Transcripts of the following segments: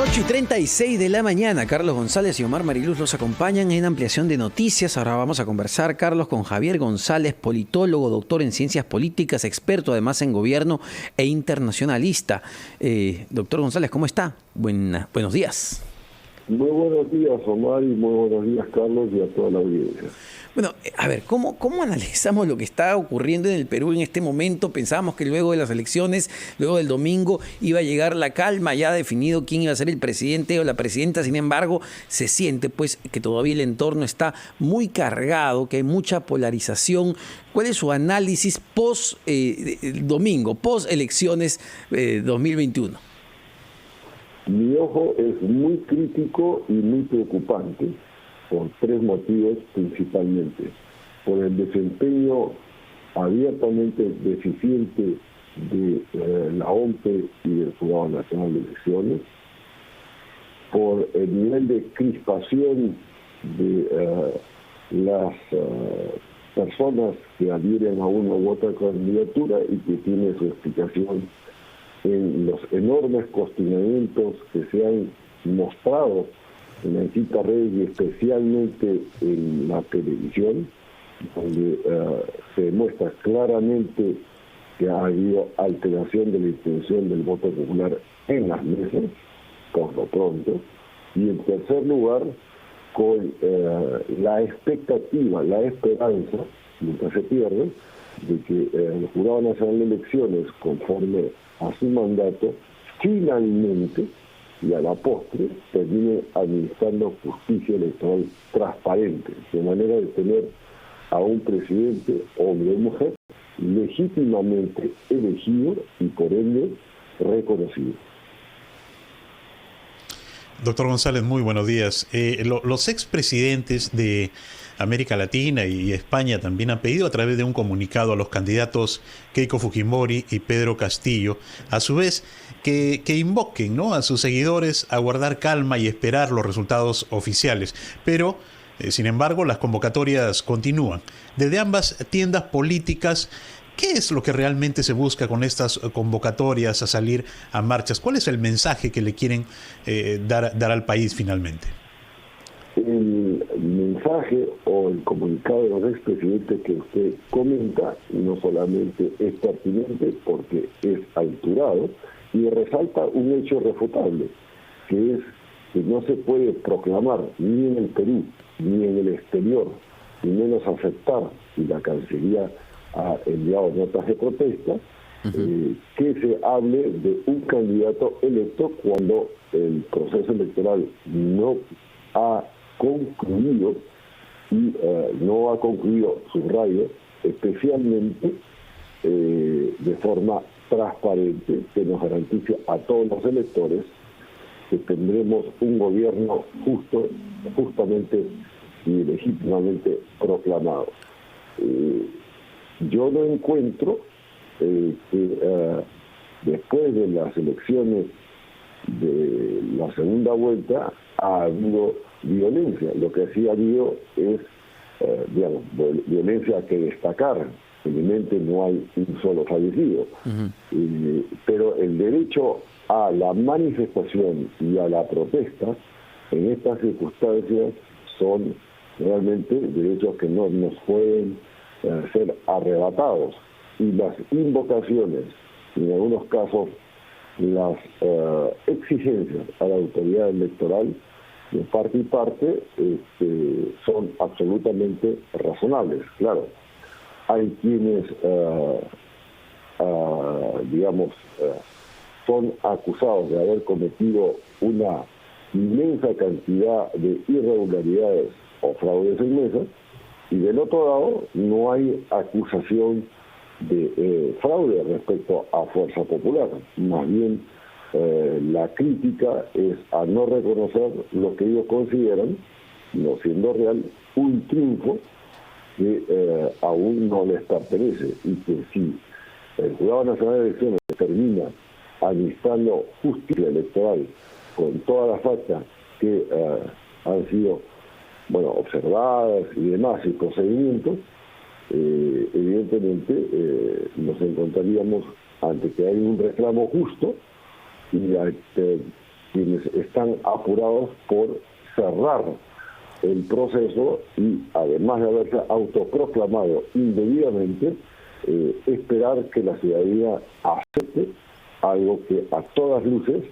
8:36 de la mañana, Carlos González y Omar Mariluz los acompañan en Ampliación de Noticias. Ahora vamos a conversar, Carlos, con Javier González, politólogo, doctor en ciencias políticas, experto además en gobierno e internacionalista. Doctor González, ¿cómo está? Buenos días. Muy buenos días, Omar, y muy buenos días, Carlos, y a toda la audiencia. Bueno, a ver, ¿cómo analizamos lo que está ocurriendo en el Perú en este momento? Pensábamos que luego de las elecciones, luego del domingo, iba a llegar la calma, ya definido quién iba a ser el presidente o la presidenta. Sin embargo, se siente pues que todavía el entorno está muy cargado, que hay mucha polarización. ¿Cuál es su análisis post domingo, post elecciones 2021? Mi ojo es muy crítico y muy preocupante por tres motivos principalmente. Por el desempeño abiertamente deficiente de la OMPE y del Jurado Nacional de Elecciones, por el nivel de crispación de las personas que adhieren a una u otra candidatura y que tiene su explicación en los enormes cuestionamientos que se han mostrado en las distintas redes y especialmente en la televisión, donde se demuestra claramente que ha habido alteración de la intención del voto popular en las mesas, por lo pronto, y en tercer lugar, con la expectativa, la esperanza, nunca se pierde, de que el Jurado Nacional de Elecciones, conforme a su mandato, finalmente y a la postre termine administrando justicia electoral transparente, de manera de tener a un presidente, hombre o mujer, legítimamente elegido y por ende reconocido. Doctor González, muy buenos días. Los expresidentes de América Latina y España también han pedido a través de un comunicado a los candidatos Keiko Fujimori y Pedro Castillo, a su vez, que invoquen, ¿no?, a sus seguidores a guardar calma y esperar los resultados oficiales. Pero, sin embargo, las convocatorias continúan. Desde ambas tiendas políticas, ¿qué es lo que realmente se busca con estas convocatorias a salir a marchas? ¿Cuál es el mensaje que le quieren dar al país finalmente? El mensaje o el comunicado de los expresidentes que usted comenta no solamente es pertinente porque es alturado y resalta un hecho irrefutable, que es que no se puede proclamar ni en el Perú ni en el exterior, ni menos aceptar, y la Cancillería ha enviado notas de protesta, que se hable de un candidato electo cuando el proceso electoral no ha concluido y no ha concluido, subrayo, especialmente de forma transparente, que nos garantice a todos los electores que tendremos un gobierno justamente y legítimamente proclamado. Yo no encuentro que después de las elecciones de la segunda vuelta ha habido violencia. Lo que sí ha habido es, violencia que destacar. Evidentemente no hay un solo fallecido. Pero el derecho a la manifestación y a la protesta en estas circunstancias son realmente derechos que no nos pueden ser arrebatados, y las invocaciones, en algunos casos las exigencias a la autoridad electoral de parte y parte son absolutamente razonables. Claro, hay quienes son acusados de haber cometido una inmensa cantidad de irregularidades o fraudes en mesa, y del otro lado no hay acusación de fraude respecto a Fuerza Popular. Más bien la crítica es a no reconocer lo que ellos consideran, no siendo real, un triunfo que aún no les pertenece, y que si el Jurado Nacional de Elecciones termina administrando justicia electoral con todas las actas que han sido observadas y demás y procedimientos, evidentemente nos encontraríamos ante que hay un reclamo justo y quienes están apurados por cerrar el proceso y, además de haberse autoproclamado indebidamente, esperar que la ciudadanía acepte algo que a todas luces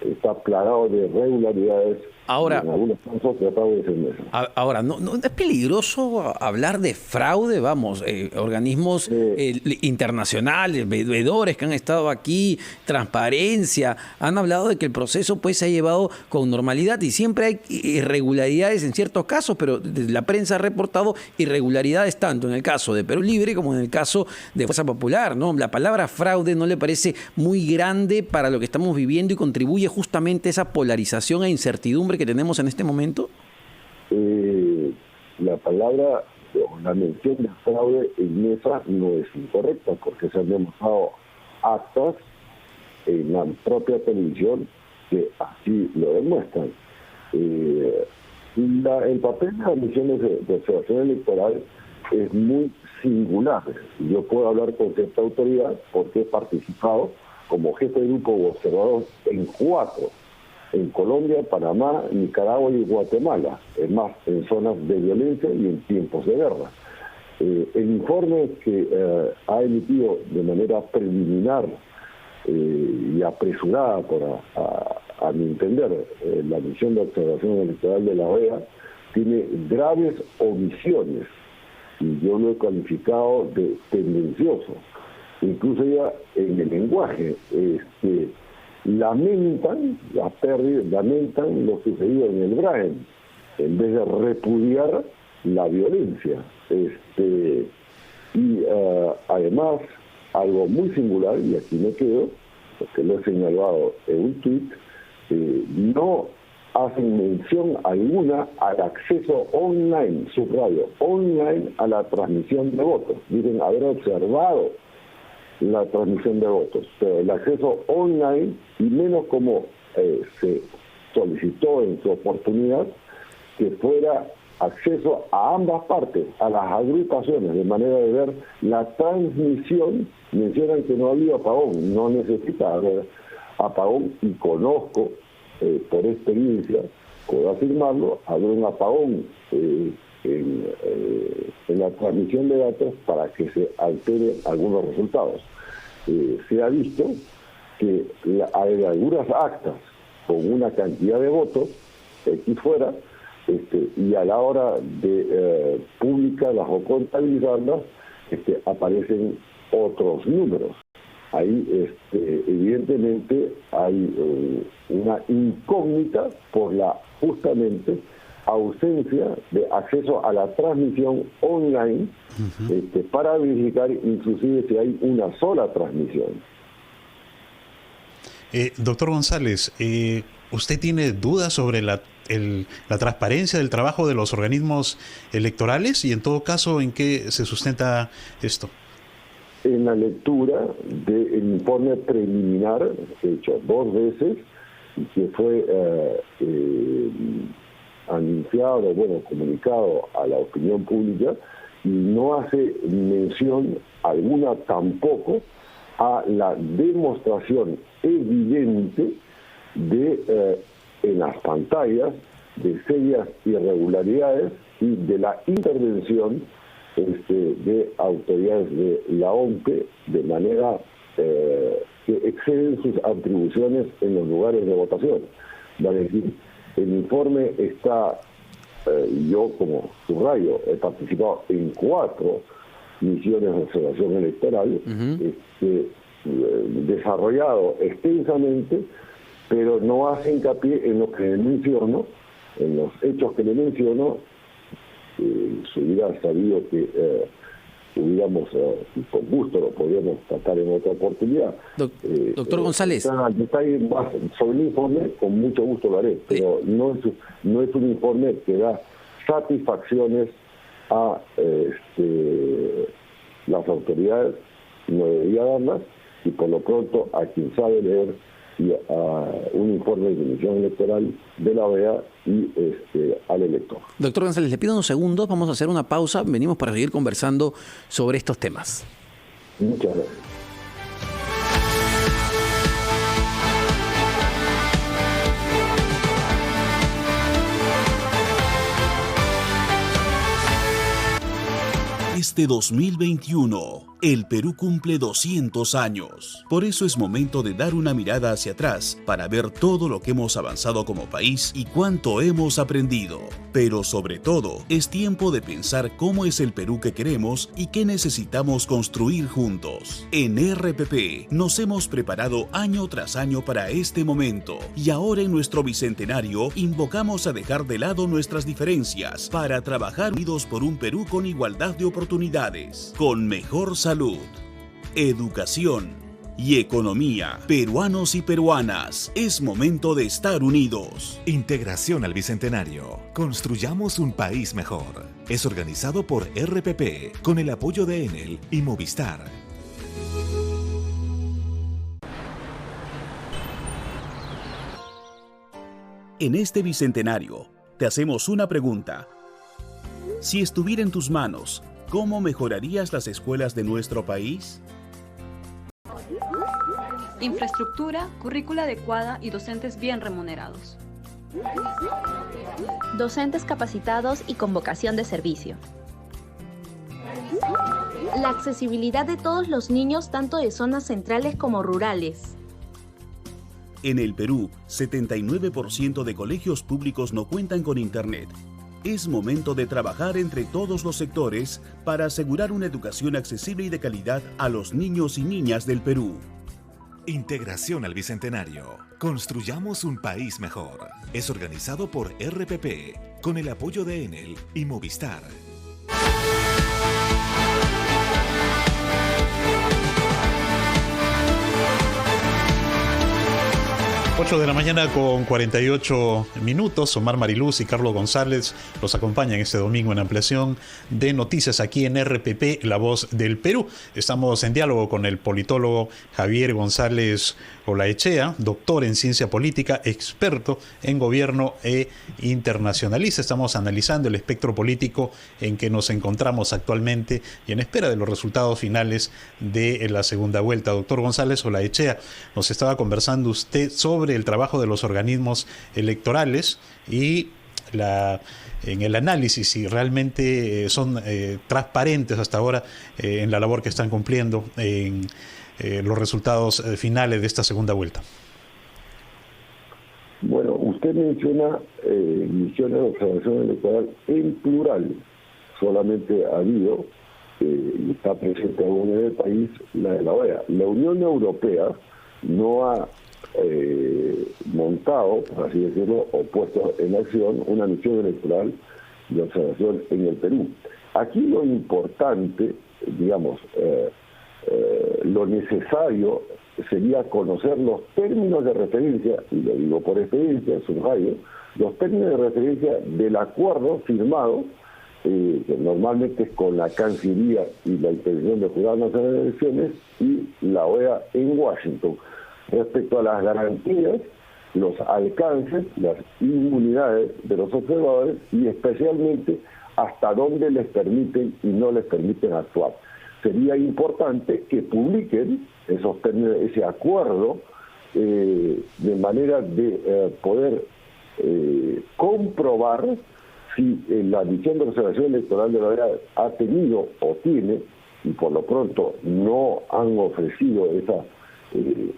está plagado de irregularidades. Ahora, en algunos casos tratado de ser ahora ¿no es peligroso hablar de fraude? Vamos, organismos internacionales, veedores que han estado aquí, transparencia, han hablado de que el proceso pues se ha llevado con normalidad y siempre hay irregularidades en ciertos casos, pero la prensa ha reportado irregularidades tanto en el caso de Perú Libre como en el caso de Fuerza Popular, ¿no? La palabra fraude ¿no le parece muy grande para lo que estamos viviendo y contribuye justamente a esa polarización e incertidumbre que tenemos en este momento? La palabra o la mención de fraude en esa no es incorrecta, porque se han demostrado actas en la propia televisión que así lo demuestran. El papel de las misiones de observación electoral es muy singular. Yo puedo hablar con cierta autoridad porque he participado como jefe de grupo observador en 4, en Colombia, Panamá, Nicaragua y Guatemala, es más, en zonas de violencia y en tiempos de guerra. El informe que ha emitido de manera preliminar y apresurada, a mi entender, la misión de observación electoral de la OEA, tiene graves omisiones, y yo lo he calificado de tendencioso. Incluso ya en el lenguaje, lamentan lo sucedido en el Braen, en vez de repudiar la violencia. Además, algo muy singular, y aquí me quedo, porque lo he señalado en un tuit, no hacen mención alguna al acceso online, subrayo, online a la transmisión de votos. Dicen haber observado la transmisión de votos, pero el acceso online, y menos como se solicitó en su oportunidad, que fuera acceso a ambas partes, a las agrupaciones, de manera de ver la transmisión. Mencionan que no había apagón, no necesita haber apagón, y conozco por experiencia, puedo afirmarlo, habrá un apagón en la transmisión de datos para que se alteren algunos resultados. Se ha visto que hay algunas actas con una cantidad de votos aquí fuera, y a la hora de publicarlas o contabilizarlas, aparecen otros números. Ahí evidentemente hay una incógnita por la justamente ausencia de acceso a la transmisión online, para verificar inclusive si hay una sola transmisión. Doctor González, ¿usted tiene dudas sobre la transparencia del trabajo de los organismos electorales? Y en todo caso, ¿en qué se sustenta esto? En la lectura del informe preliminar, hecho 2 veces, que fue anunciado, comunicado a la opinión pública, y no hace mención alguna tampoco a la demostración evidente de en las pantallas de serias irregularidades y de la intervención de autoridades de la OMPE de manera que exceden sus atribuciones en los lugares de votación. Vale decir, el informe está, yo como subrayo, he participado en 4 misiones de observación electoral, desarrollado extensamente, pero no hace hincapié en lo que le menciono, en los hechos que le menciono. Se hubiera sabido que hubiéramos, con gusto lo podríamos tratar en otra oportunidad. Doctor González. Detalle más sobre el informe, con mucho gusto lo haré, pero no es un informe que da satisfacciones a las autoridades, no debería darlas, y por lo pronto a quien sabe leer, y a un informe de misión electoral de la OEA y al elector. Doctor González, le pido unos segundos, vamos a hacer una pausa, venimos para seguir conversando sobre estos temas. Muchas gracias. Este 2021, el Perú cumple 200 años. Por eso es momento de dar una mirada hacia atrás para ver todo lo que hemos avanzado como país y cuánto hemos aprendido. Pero sobre todo, es tiempo de pensar cómo es el Perú que queremos y qué necesitamos construir juntos. En RPP nos hemos preparado año tras año para este momento y ahora en nuestro bicentenario invocamos a dejar de lado nuestras diferencias para trabajar unidos por un Perú con igualdad de oportunidades, con mejor salud, educación y economía. Peruanos y peruanas, es momento de estar unidos. Integración al Bicentenario. Construyamos un país mejor. Es organizado por RPP con el apoyo de Enel y Movistar. En este bicentenario, te hacemos una pregunta. Si estuviera en tus manos, ¿cómo mejorarías las escuelas de nuestro país? Infraestructura, currícula adecuada y docentes bien remunerados. Docentes capacitados y con vocación de servicio. La accesibilidad de todos los niños, tanto de zonas centrales como rurales. En el Perú, 79% de colegios públicos no cuentan con Internet. Es momento de trabajar entre todos los sectores para asegurar una educación accesible y de calidad a los niños y niñas del Perú. Integración al Bicentenario. Construyamos un país mejor. Es organizado por RPP con el apoyo de Enel y Movistar. 8 de la mañana con 48 minutos. Omar Mariluz y Carlos González los acompañan este domingo en ampliación de noticias aquí en RPP, La Voz del Perú. Estamos en diálogo con el politólogo Javier González Olaechea, doctor en ciencia política, experto en gobierno e internacionalista. Estamos analizando el espectro político en que nos encontramos actualmente y en espera de los resultados finales de la segunda vuelta. Doctor González Olaechea, nos estaba conversando usted sobre el trabajo de los organismos electorales y en el análisis si realmente son transparentes hasta ahora en la labor que están cumpliendo en los resultados finales de esta segunda vuelta. Bueno, usted menciona misiones de observación electoral en plural. Solamente ha habido, y está presente aún en el país, la de la OEA. La Unión Europea no ha montado, por así decirlo, o puesto en acción una misión electoral de observación en el Perú. Aquí lo importante, digamos, lo necesario sería conocer los términos de referencia, y lo digo por experiencia, subrayo, los términos de referencia del acuerdo firmado, que normalmente es con la Cancillería y la Inspección de Jurados Nacionales de Elecciones y la OEA en Washington, respecto a las garantías, los alcances, las inmunidades de los observadores y especialmente hasta dónde les permiten y no les permiten actuar. Sería importante que publiquen esos términos, ese acuerdo, de manera de poder comprobar si la misión de observación electoral de la OEA ha tenido o tiene, y por lo pronto no han ofrecido esa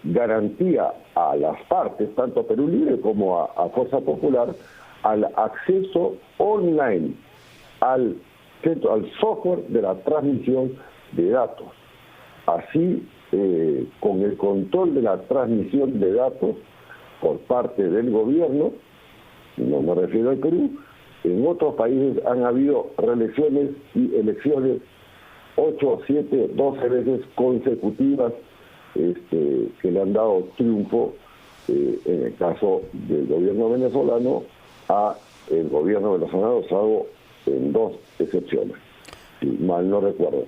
garantía a las partes, tanto a Perú Libre como a Fuerza Popular, al acceso online al software de la transmisión de datos. Así, con el control de la transmisión de datos por parte del gobierno, no me refiero al Perú, en otros países han habido reelecciones y elecciones 8, 7, 12 veces consecutivas que le han dado triunfo, en el caso del gobierno venezolano, a el gobierno venezolano, salvo en 2 excepciones, si mal no recuerdo.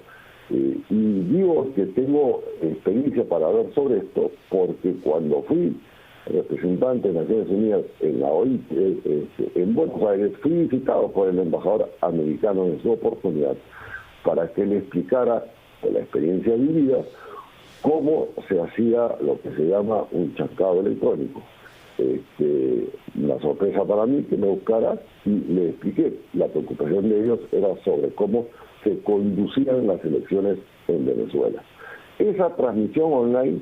Y digo que tengo experiencia para hablar sobre esto porque cuando fui representante de Naciones Unidas en la OIT, en Buenos Aires, fui visitado por el embajador americano en su oportunidad para que le explicara con la experiencia vivida cómo se hacía lo que se llama un chascado electrónico. una sorpresa para mí que me buscara y le expliqué. La preocupación de ellos era sobre cómo se conducían las elecciones en Venezuela. Esa transmisión online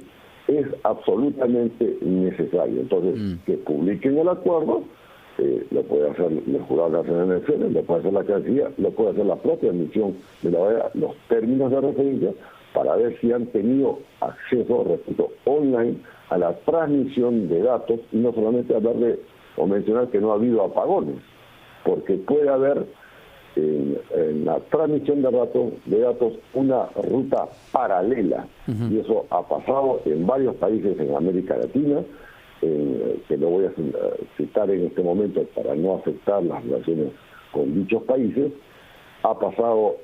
es absolutamente necesaria. Entonces, que publiquen el acuerdo, lo puede hacer el Jurado Nacional de Elecciones, lo puede hacer la Cancillería, lo puede hacer la propia admisión de la OEA, los términos de referencia, para ver si han tenido acceso, repito, online a la transmisión de datos, y no solamente hablar de o mencionar que no ha habido apagones, porque puede haber en la transmisión de datos una ruta paralela, y eso ha pasado en varios países en América Latina, que no voy a citar en este momento para no afectar las relaciones con dichos países. Ha pasado,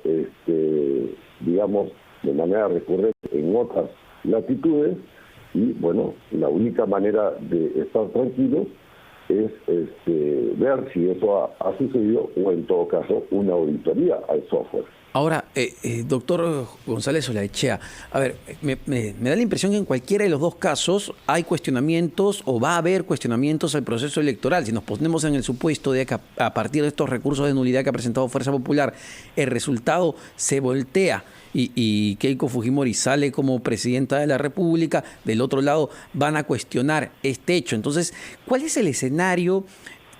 digamos, de manera recurrente en otras latitudes, y bueno, la única manera de estar tranquilos es ver si eso ha sucedido, o en todo caso una auditoría al software. Ahora, doctor González Olaechea, a ver, me da la impresión que en cualquiera de los dos casos hay cuestionamientos o va a haber cuestionamientos al proceso electoral. Si nos ponemos en el supuesto de que a partir de estos recursos de nulidad que ha presentado Fuerza Popular, el resultado se voltea y Keiko Fujimori sale como presidenta de la República, del otro lado van a cuestionar este hecho. Entonces, ¿cuál es el escenario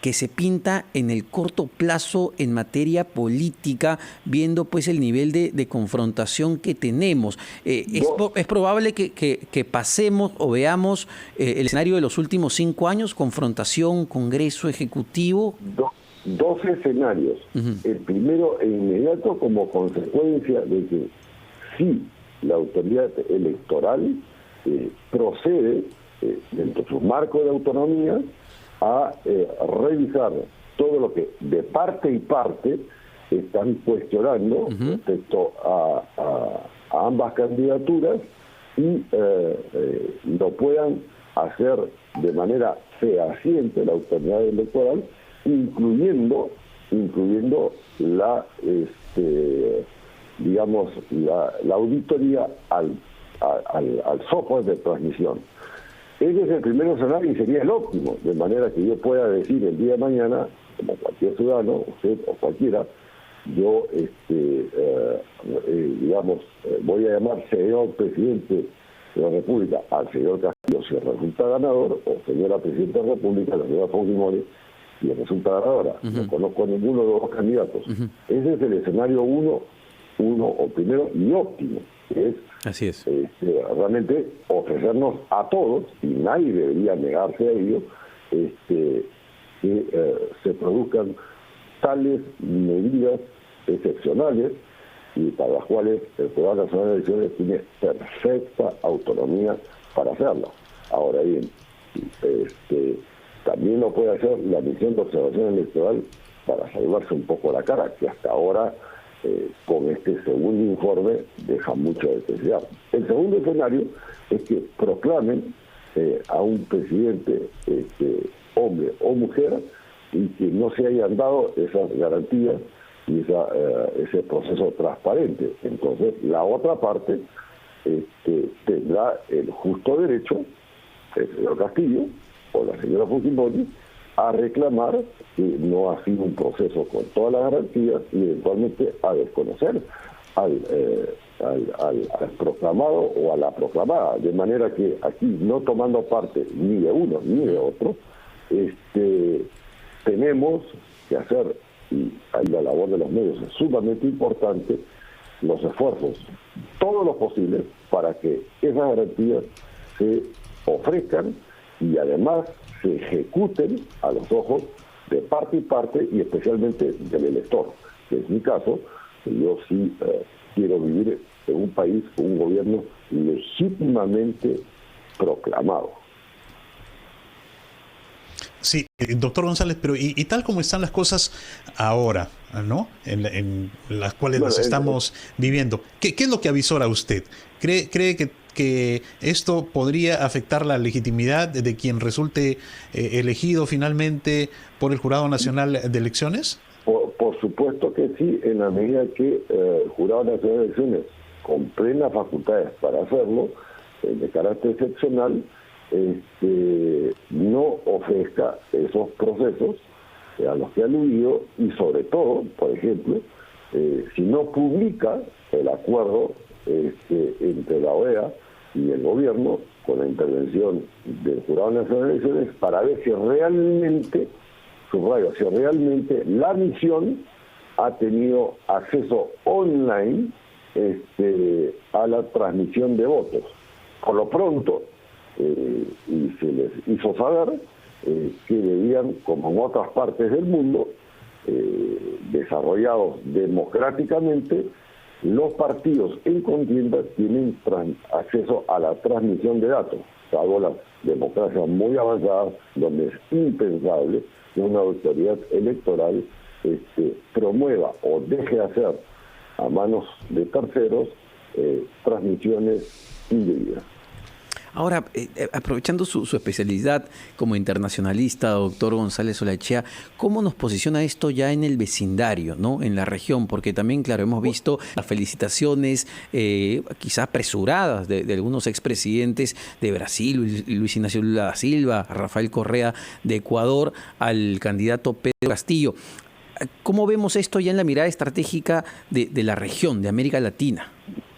que se pinta en el corto plazo en materia política, viendo pues el nivel de confrontación que tenemos? ¿Es probable que pasemos o veamos el escenario de los últimos 5 años, confrontación, Congreso, Ejecutivo? Dos escenarios. El primero e inmediato, como consecuencia de que si la autoridad electoral procede, dentro de su marco de autonomía, a revisar todo lo que de parte y parte están cuestionando respecto a ambas candidaturas, y lo puedan hacer de manera fehaciente la autoridad electoral, incluyendo la digamos la auditoría al software de transmisión. Ese es el primer escenario y sería el óptimo, de manera que yo pueda decir el día de mañana, como cualquier ciudadano, usted o cualquiera, yo, digamos, voy a llamar señor presidente de la República al señor Castillo si resulta ganador, o señora presidenta de la República, la señora Fujimori, si resulta ganadora. No conozco a ninguno de los dos candidatos. Ese es el escenario uno o primero y óptimo, que es, así es, realmente ofrecernos a todos, y nadie debería negarse a ello, que se produzcan tales medidas excepcionales, y para las cuales el Jurado Nacional de Elecciones tiene perfecta autonomía para hacerlo. Ahora bien, también lo puede hacer la misión de observación electoral para salvarse un poco la cara, que hasta ahora con este segundo informe deja mucho de desear. El segundo escenario es que proclamen a un presidente hombre o mujer, y que no se hayan dado esas garantías y ese proceso transparente. Entonces la otra parte tendrá el justo derecho, el señor Castillo o la señora Fujimori, a reclamar que no ha sido un proceso con todas las garantías, y eventualmente a desconocer al proclamado o a la proclamada, de manera que aquí, no tomando parte ni de uno ni de otro, tenemos que hacer, y ahí la labor de los medios es sumamente importante, los esfuerzos, todos los posibles, para que esas garantías se ofrezcan y además se ejecuten a los ojos de parte y parte, y especialmente del elector, que es mi caso, que yo sí quiero vivir en un país con un gobierno legítimamente proclamado. Sí, doctor González, pero y tal como están las cosas ahora, ¿no? En las cuales las estamos viviendo, ¿qué es lo que avisora usted? ¿Cree que esto podría afectar la legitimidad de quien resulte elegido finalmente por el Jurado Nacional de Elecciones? Por supuesto que sí, en la medida que el Jurado Nacional de Elecciones, con plenas facultades para hacerlo, de carácter excepcional, no ofrezca esos procesos a los que ha aludido y sobre todo, por ejemplo, si no publica el acuerdo entre la OEA y el gobierno con la intervención del Jurado Nacional de Elecciones para ver si realmente, subrayo, si realmente la misión ha tenido acceso online a la transmisión de votos. Por lo pronto, y se les hizo saber que debían, como en otras partes del mundo, desarrollados democráticamente, los partidos en contienda tienen acceso a la transmisión de datos, salvo las democracias muy avanzadas, donde es impensable que una autoridad electoral promueva o deje de hacer a manos de terceros transmisiones indebidas. Ahora, aprovechando su especialidad como internacionalista, doctor González Olaechea, ¿cómo nos posiciona esto ya en el vecindario, ¿no? En la región? Porque también, claro, hemos visto las felicitaciones quizás apresuradas de algunos expresidentes de Brasil, Luis Ignacio Lula da Silva, Rafael Correa de Ecuador, al candidato Pedro Castillo. ¿Cómo vemos esto ya en la mirada estratégica de la región, de América Latina?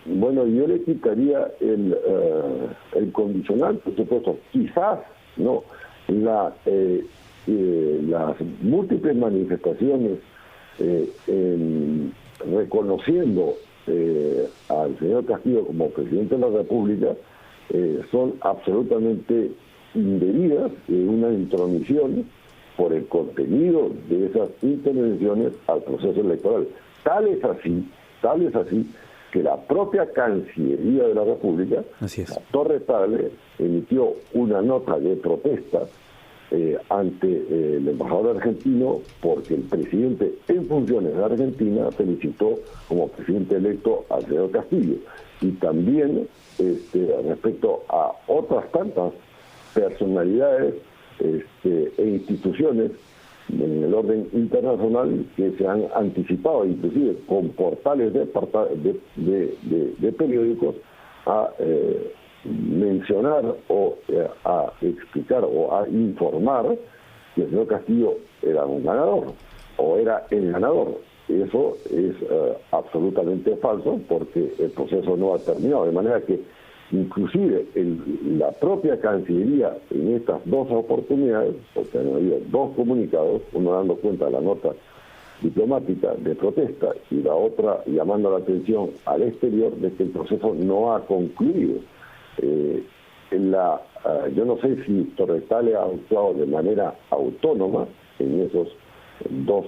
Bueno, yo le quitaría el condicional, por supuesto, quizás, ¿no? Las múltiples manifestaciones reconociendo al señor Castillo como presidente de la República son absolutamente indebidas, una intromisión por el contenido de esas intervenciones al proceso electoral. Tal es así que la propia Cancillería de la República, la Torre Tagle, emitió una nota de protesta ante el embajador argentino porque el presidente en funciones de Argentina felicitó como presidente electo al señor Castillo. Y también respecto a otras tantas personalidades e instituciones en el orden internacional que se han anticipado, inclusive con portales de periódicos, a mencionar o a explicar o a informar que el señor Castillo era un ganador o era el ganador. Eso es absolutamente falso porque el proceso no ha terminado, de manera que inclusive la propia Cancillería en estas dos oportunidades, porque han habido dos comunicados, uno dando cuenta de la nota diplomática de protesta y la otra llamando la atención al exterior de que el proceso no ha concluido. Yo no sé si Torre Tagle ha actuado de manera autónoma en esos dos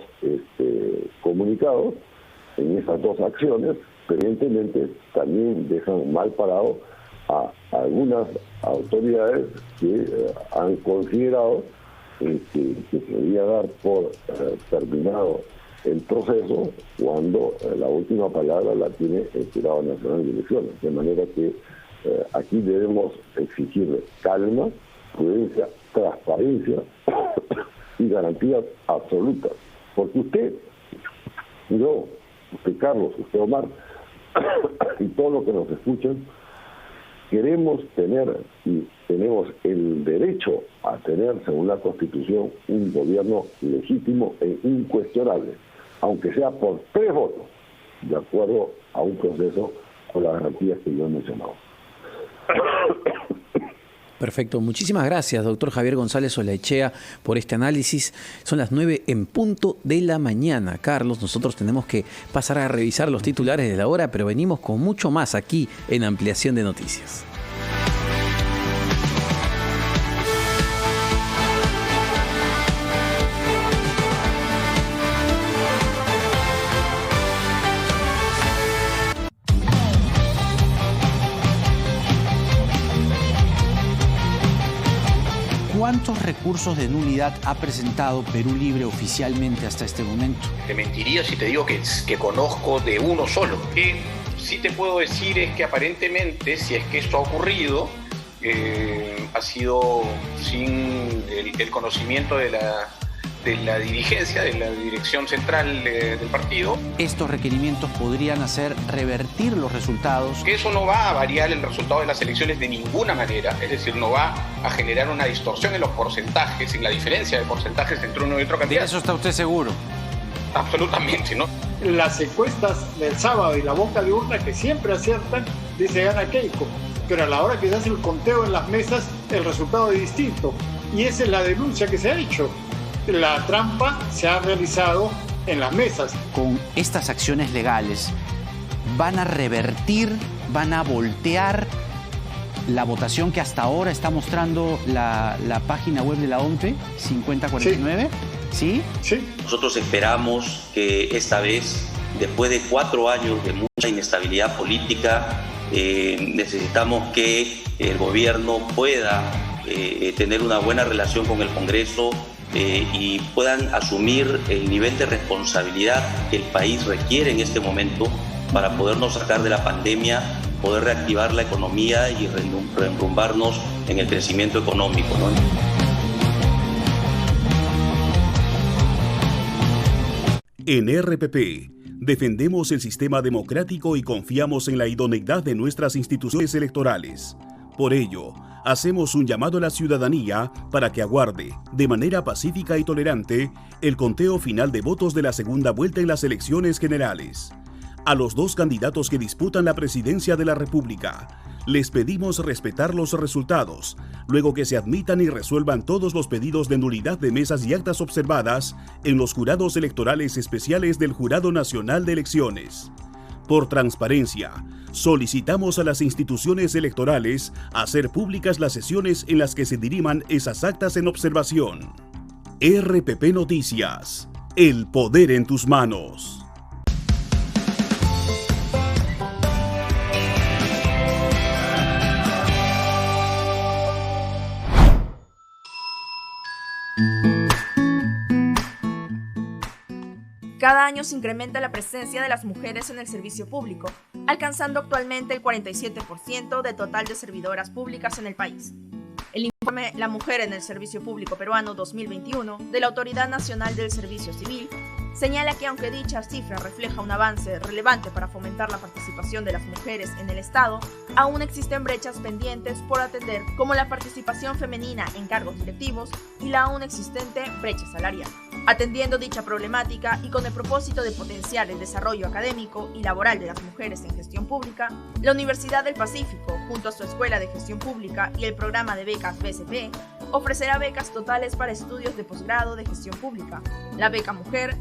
comunicados, en esas dos acciones, pero evidentemente también dejan mal parado a algunas autoridades que han considerado que se debía dar por terminado el proceso cuando la última palabra la tiene el Jurado Nacional de Elecciones. De manera que aquí debemos exigir calma, prudencia, transparencia y garantías absolutas. Porque usted, yo, usted Carlos, usted Omar, y todos los que nos escuchan, queremos tener y tenemos el derecho a tener, según la Constitución, un gobierno legítimo e incuestionable, aunque sea por 3 votos, de acuerdo a un proceso con las garantías que yo he mencionado. Perfecto. Muchísimas gracias, doctor Javier González Olaechea, por este análisis. Son las 9 en punto de la mañana. Carlos, nosotros tenemos que pasar a revisar los titulares de la hora, pero venimos con mucho más aquí en Ampliación de Noticias. ¿Cuántos recursos de nulidad ha presentado Perú Libre oficialmente hasta este momento? Te mentiría si te digo que conozco de uno solo. Que sí te puedo decir es que aparentemente, si es que esto ha ocurrido, ha sido sin el conocimiento de de la dirigencia, de la dirección central del partido. Estos requerimientos podrían hacer revertir los resultados. Que eso no va a variar el resultado de las elecciones de ninguna manera, es decir, no va a generar una distorsión en los porcentajes, en la diferencia de porcentajes entre uno y otro candidato. ¿De eso está usted seguro? Absolutamente, ¿no? Las encuestas del sábado y la boca de urna, que siempre aciertan, dice gana Keiko, pero a la hora que se hace el conteo en las mesas, el resultado es distinto. Y esa es la denuncia que se ha hecho. La trampa se ha realizado en las mesas. Con estas acciones legales, ¿van a revertir, van a voltear la votación que hasta ahora está mostrando la página web de la OMPE, 5049? ¿Sí? Sí. Nosotros esperamos que esta vez, después de 4 años de mucha inestabilidad política, necesitamos que el gobierno pueda tener una buena relación con el Congreso y puedan asumir el nivel de responsabilidad que el país requiere en este momento para podernos sacar de la pandemia, poder reactivar la economía y reenrumbarnos en el crecimiento económico, ¿no? En RPP, defendemos el sistema democrático y confiamos en la idoneidad de nuestras instituciones electorales. Por ello, hacemos un llamado a la ciudadanía para que aguarde, de manera pacífica y tolerante, el conteo final de votos de la segunda vuelta en las elecciones generales. A los 2 candidatos que disputan la presidencia de la República, les pedimos respetar los resultados, luego que se admitan y resuelvan todos los pedidos de nulidad de mesas y actas observadas en los jurados electorales especiales del Jurado Nacional de Elecciones. Por transparencia, solicitamos a las instituciones electorales hacer públicas las sesiones en las que se diriman esas actas en observación. RPP Noticias, el poder en tus manos. Cada año se incrementa la presencia de las mujeres en el servicio público, alcanzando actualmente el 47% del total de servidoras públicas en el país. El informe La Mujer en el Servicio Público Peruano 2021 de la Autoridad Nacional del Servicio Civil señala que aunque dicha cifra refleja un avance relevante para fomentar la participación de las mujeres en el Estado, aún existen brechas pendientes por atender, como la participación femenina en cargos directivos y la aún existente brecha salarial. Atendiendo dicha problemática y con el propósito de potenciar el desarrollo académico y laboral de las mujeres en gestión pública, la Universidad del Pacífico, junto a su Escuela de Gestión Pública y el programa de becas BCP, ofrecerá becas totales para estudios de posgrado de gestión pública. La beca Mujer